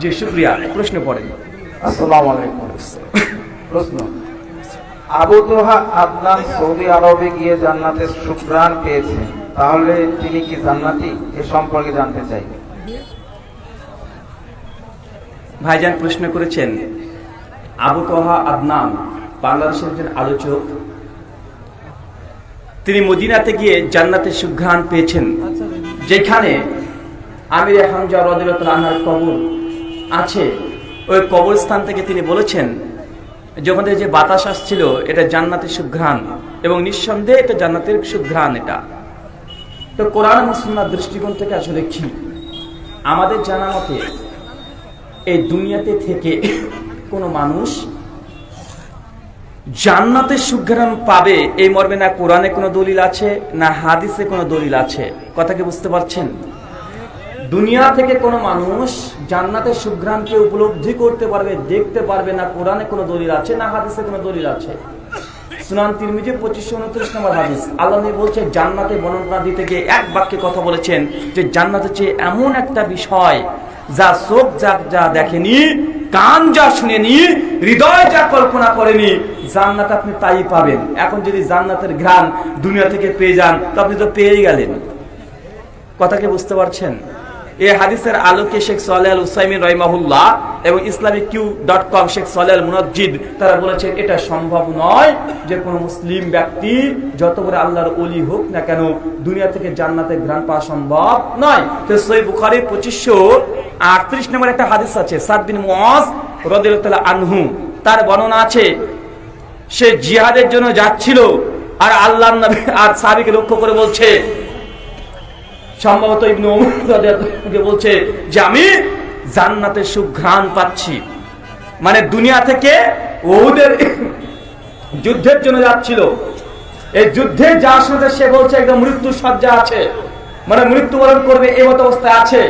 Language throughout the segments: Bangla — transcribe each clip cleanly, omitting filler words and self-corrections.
জি শুকরিয়া। প্রশ্ন পড়েন। আসসালামু আলাইকুম। প্রশ্ন, আবু তোহা আদনান সৌদি আরবে গিয়ে জান্নাতের সুঘ্রাণ পেয়েছেন, তাহলে তিনি কি জান্নাতি? এ সম্পর্কে জানতে চাই। ভাইজান প্রশ্ন করেছেন, আবু তোহা আদনান বাংলাদেশের একজন আলোচক, তিনি মদিনাতে গিয়ে জান্নাতের সুঘ্রাণ পেয়েছেন, যেখানে আমির হামজা রাদিয়াল্লাহু আনহুর কবর আছে। ওই কবরস্থান থেকে তিনি বলেছেন যখন যে বাতাস আসছিল এটা জান্নাতের সুঘ্রাণ, এবং নিঃসন্দেহে এটা জান্নাতের সুঘ্রাণ। এটা তো কোরআন ও সুন্নাহর দৃষ্টিকোণ থেকে আসলে কি আমাদের জানা মতে এই দুনিয়াতে থেকে কোনো মানুষ জান্নাতের সুঘ্রাণ পাবে এই মর্মে না কোরআনে কোনো দলিল আছে না হাদিসে কোনো দলিল আছে। কথা কি বুঝতে পারছেন? দুনিয়া থেকে কোনো মানুষ জান্নাতের সুঘ্রাণকে উপলব্ধি করতে পারবে, দেখতে পারবে না কোরআনে কোনো দলিল আছে না হাদিসে কোনো দলিল আছে। সুনান তিরমিজি 2529 নম্বর হাদিস, আল্লাহ নবী বলছে জান্নাতে বর্ণনা দিতে গিয়ে এক বাক্যে কথা বলেছেন যে জান্নাত হচ্ছে এমন একটা বিষয় যা চোখ যা দেখেনি, কান যা শুনেনি, হৃদয় যা কল্পনা করেনি, জান্নাত আপনি তাই পাবেন। এখন যদি জান্নাতের ঘ্রাণ দুনিয়া থেকে পেয়ে যান তো আপনি তো পেয়েই গেলেন। কথাকে বুঝতে পারছেন? এই হাদিসের আলোকে শেখ সালেহ আল উসাইমিন রাহিমাহুল্লাহ এবং islamiq.com শেখ সালেহ আল মুনাজ্জিদ তারা বলেছেন এটা সম্ভব নয় যে কোনো মুসলিম ব্যক্তি যত বড় আল্লাহর ওলি হোক না কেন দুনিয়া থেকে জান্নাতের ঘ্রাণ পাওয়া সম্ভব নয়। তো সহিহ বুখারী 2538 নম্বর একটা হাদিস আছে, সাদ বিন মুআজ রাদিয়াল্লাহু আনহু তার বর্ণনা আছে, সে জিহাদের জন্য যাচ্ছিল আর আল্লাহর নবী আর সাহাবীকে লক্ষ্য করে বলছে, সম্ভবত ইবনে ওমর রাদিয়াল্লাহু বলছে যে আমি জান্নাতের সুঘ্রাণ পাচ্ছি। মানে দুনিয়া থেকে উহুদের যুদ্ধের জন্য যাচ্ছিল, এই যুদ্ধে যাওয়ার সাথে সে বলছে একদম মৃত্যু সজ্জা আছে, মানে মৃত্যুবরণ করবে এই মত অবস্থায় আছে,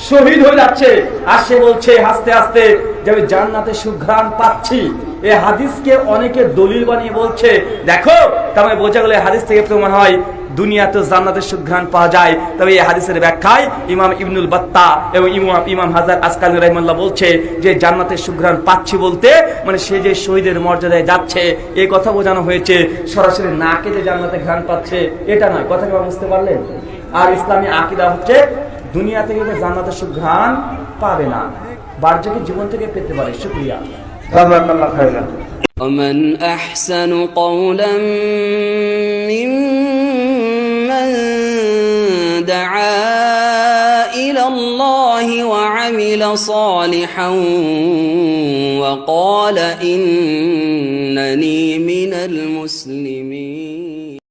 শহীদ হয়ে যাচ্ছে, আর সে বলছে হাসতে হাসতে যে আমি জান্নাতের সুঘ্রাণ পাচ্ছি। এই হাদিসকে অনেকে দলিল বানিয়ে বলছে দেখো, তার মানে বোঝা গেল হাদিস থেকে প্রমাণ হয় দুনিয়াতে জান্নাতের সুঘ্রাণ পাওয়া যায়। তবে এই হাদিসের ব্যাখ্যায় ইমাম ইবনুল বাত্তা এবং ইমাম হাজার আসকালী রাহিমাহুল্লাহ বলছে যে জান্নাতের সুঘ্রাণ পাচ্ছি বলতে মানে সে যে শহীদের মর্যাদায় যাচ্ছে এই কথা বোঝানো হয়েছে, সরাসরি নাকে যে জান্নাতের ঘ্রাণ পাচ্ছে এটা নয়। কথা কি বুঝতে পারলেন? আর ইসলামী আকীদা হচ্ছে দুনিয়া থেকে জান্নাতের সুঘ্রাণ পাবে না, বাহ্যিক জীবন থেকে পেতে পারে। শুকরিয়া। জাযাকাল্লাহু খাইরান। ومن أحسن قولا ممن دعا إلى الله وعمل صالحا وقال إنني من المسلمين.